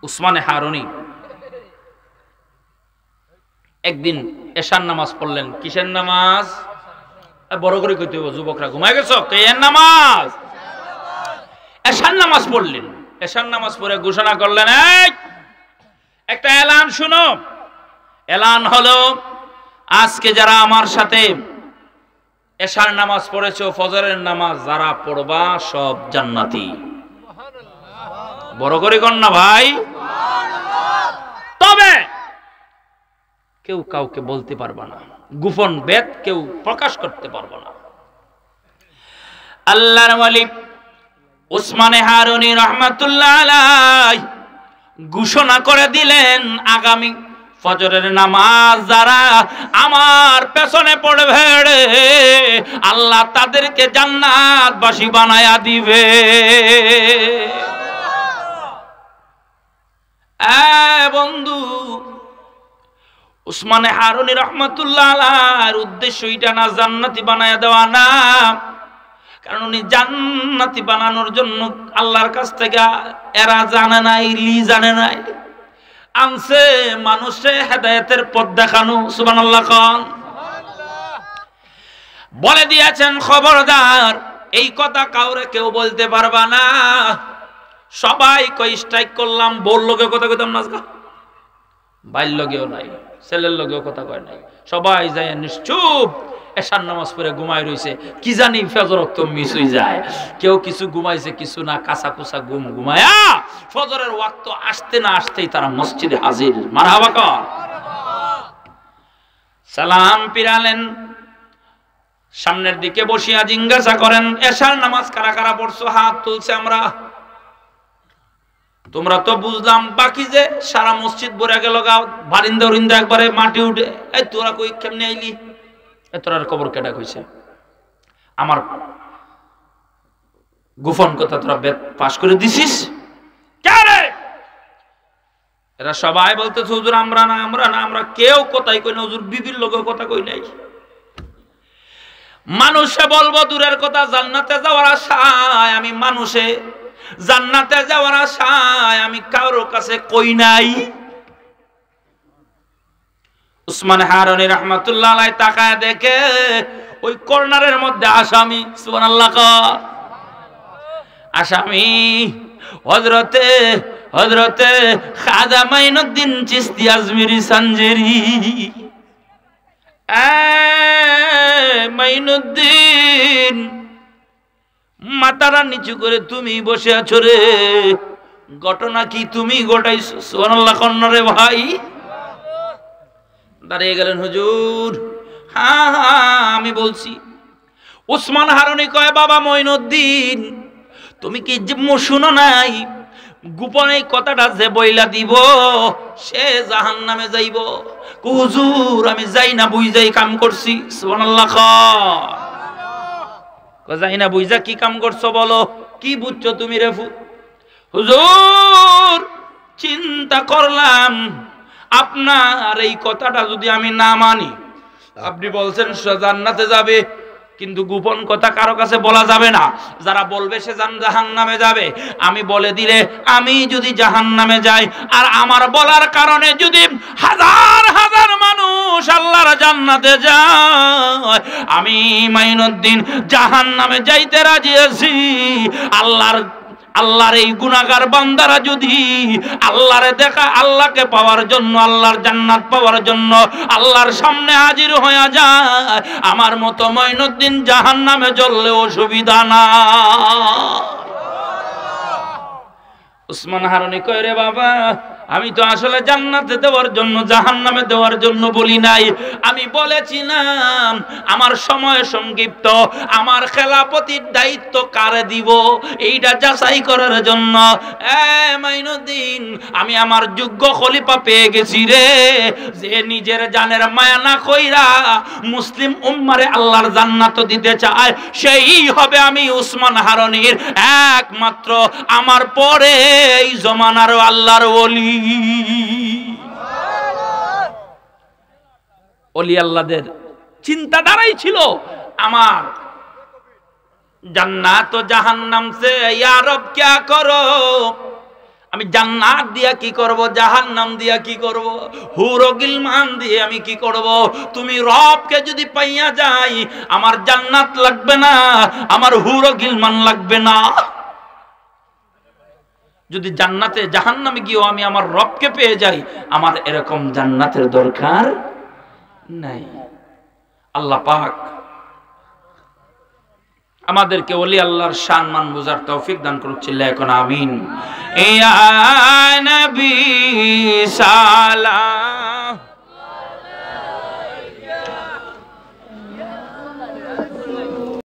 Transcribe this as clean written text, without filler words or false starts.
উসমানে হারুনি একদিন এশার নামাজ পড়লেন। কিসের নামাজ? বড় করে কইতে হবে, যুবকরা ঘুমায় গেছো, কের নামাজ? এশার নামাজ পড়লেন। এশার নামাজ পড়ে ঘোষণা করলেন, একটা এলান শুনো। এলান হলো, আজকে যারা আমার সাথে এশার নামাজ পড়েছো, ফজরের নামাজ যারা পড়বা সব জান্নাতি। বড় করে কর না ভাই। তবে কেউ কাউকে বলতে পারবে না, গোপন বেদ কেউ প্রকাশ করতে পারবে না। আল্লাহর ওয়ালি উসমানে হারুনি রাহমাতুল্লাহ আলাইহি ঘোষণা করে দিলেন, আগামী ফজরের নামাজ যারা আমার পেছনে পড়বে রে, আল্লাহ তাদেরকে জান্নাতবাসী বানায়া দিবে। বন্ধু, উসমানে হারুনি রাহমাতুল্লাহ আলাইহির উদ্দেশ্য এটা না জান্নাতি বানায়া দেওয়া না, কারণ উনি জান্নাতি বানানোর জন্য আল্লাহর কাছ থেকে এরা জানে নাই, জানে নাই, আনছে মানুষে হেদায়েতের পথ দেখানো। সুবহানাল্লাহ খান বলে দিয়েছেন, খবরদার এই কথা কাউরে কেউ বলতে পারবা না। সবাই কই স্ট্রাইক করলাম, বল লোকে কথা কইতাম না, বাইর লগেও নাই, ছেলের লগেও কথা কয় নাই, সবাই যায় নিশ্চুপ এশার নামাজ পড়ে ঘুমায় রইছে। কি জানি ফজর ওয়াক্ত মিস হয়ে যায়, কেউ কিছু ঘুমাইছে, কিছু না, কাঁচা কুচা ঘুমায়া ফজরের ওয়াক্ত আসতে না আসতেই তারা মসজিদে হাজির। মারহাবা কর। সালাম পিরালেন, সামনের দিকে বসিয়া জিজ্ঞাসা করেন, এশার নামাজ কারা কারা পড়ছো? হাত তুলছে আমরা। তোমরা তো বুঝলাম বাকি যে সারা মসজিদ ভরে গেল, গাও বারিন্দা উরিন্দা একবারে মাটি উঠে। এই তোরা কই কেমনে আইলি? তোরার খবর কেডা কইছে? আমার গোপন কথা তোরা বেদ পাশ করে দিছিস? এরা সবাই বলতেছে, হুজুর আমরা না, আমরা না, আমরা কেউ কথাই কই না হুজুর, বিবির লোক কথা কই নাই। মানুষে বলবো দূরের কথা, জান্নাতে যাওয়ার আশায় আমি, মানুষে জান্নাতে যাওয়ার আশায় আমি কারোর কাছে কই নাই। উসমানে হারুনি রাহমাতুল্লাহ আলাইহি তাকায় দেখে ওই কর্নারের মধ্যে আসামি। সুবহানাল্লাহ কর। আসামি হযরতে খাজা মাইনুদ্দিন চিশতি আজমিরি সানজেরি। মাইনুদ্দিন, মাথাটা নিচু করে তুমি বসে আছো রে, ঘটনা কি তুমি ঘটাইছো? সুবহানাল্লাহ কন্নরে ভাই। দাঁড়িয়ে গেলেন, হুজুর হ্যাঁ হ্যাঁ আমি বলছি। উসমান হারুনি কয়, বাবা মঈনুদ্দিন, তুমি কি শুনো নাই গোপনে কথাটা যে বইলা দিব সে জাহান্নামে যাইব? হুজুর আমি যাই না বুঝাই কাম করছি। সুবহানাল্লাহ যাই না বুঝা কি কাম করছো বলো, কি বুঝছো তুমি রে? হুজুর চিন্তা করলাম আপনার এই কথাটা যদি আমি না মানি, আপনি বলছেন জান্নাতে যাবে, কিন্তু গোপন কথা কারো কাছে বলা যাবে না, যারা বলবে সে জাহান্নামে যাবে। আমি বলে দিলে আমি যদি জাহান্নামে যাই, আর আমার বলার কারণে যদি হাজার হাজার মানুষ আল্লাহর জান্নাতে যায়, আমি মাইনুদ্দিন জাহান্নামে যাইতে রাজি আছি। আল্লাহর এই গুনাহগার বান্দারা যদি আল্লাহরে দেখা, আল্লাহকে পাওয়ার জন্য, আল্লাহর জান্নাত পাওয়ার জন্য আল্লাহর সামনে হাজির হয়ে যায়, আমার মতো মাইনুদ্দিন জাহান্নামে জ্বললে অসুবিধা না। উসমান হারুনি কয়, রে বাবা আমি তো আসলে জান্নাতে দেওয়ার জন্য, জাহান্নামে দেওয়ার জন্য বলি নাই। আমি বলেছিলাম আমার সময় সংক্ষিপ্ত, আমার খেলাপতির দায়িত্ব কারে দিব এইটা যাচাই করার জন্য। মাইনুদ্দিন, আমি আমার যোগ্য খলিফা পেয়ে গেছি রে, যে নিজের জানের মায়া না কইরা মুসলিম উম্মারে আল্লাহর জান্নাত দিতে চায়, সেই হবে আমি উসমান হারুনির একমাত্র, আমার পরে এই জমানার আল্লাহর ওলি। ওলি আল্লাহদের চিন্তা দ্বারাই ছিল আমার জান্নাত ও জাহান্নাম সে ইয়া রব क्या करो, আমি জান্নাত দিয়া কি করব, জাহান্নাম দিয়া কি করব, হুর ও গিলমান দিয়ে আমি কি করব? তুমি রবকে যদি পাইয়া যাই, আমার জান্নাত লাগবে না, আমার হুর ও গিলমান লাগবে না। যদি জান্নাতে জাহান্নামে গিয়েও আমি আমার রবকে পেয়ে যাই, আমার এরকম জান্নাতের দরকার নাই। আল্লাহ পাক আমাদেরকে ওলি আল্লাহর সম্মান বুঝার তৌফিক দান করুন। এখন আমিন। ইয়া নবী সালাম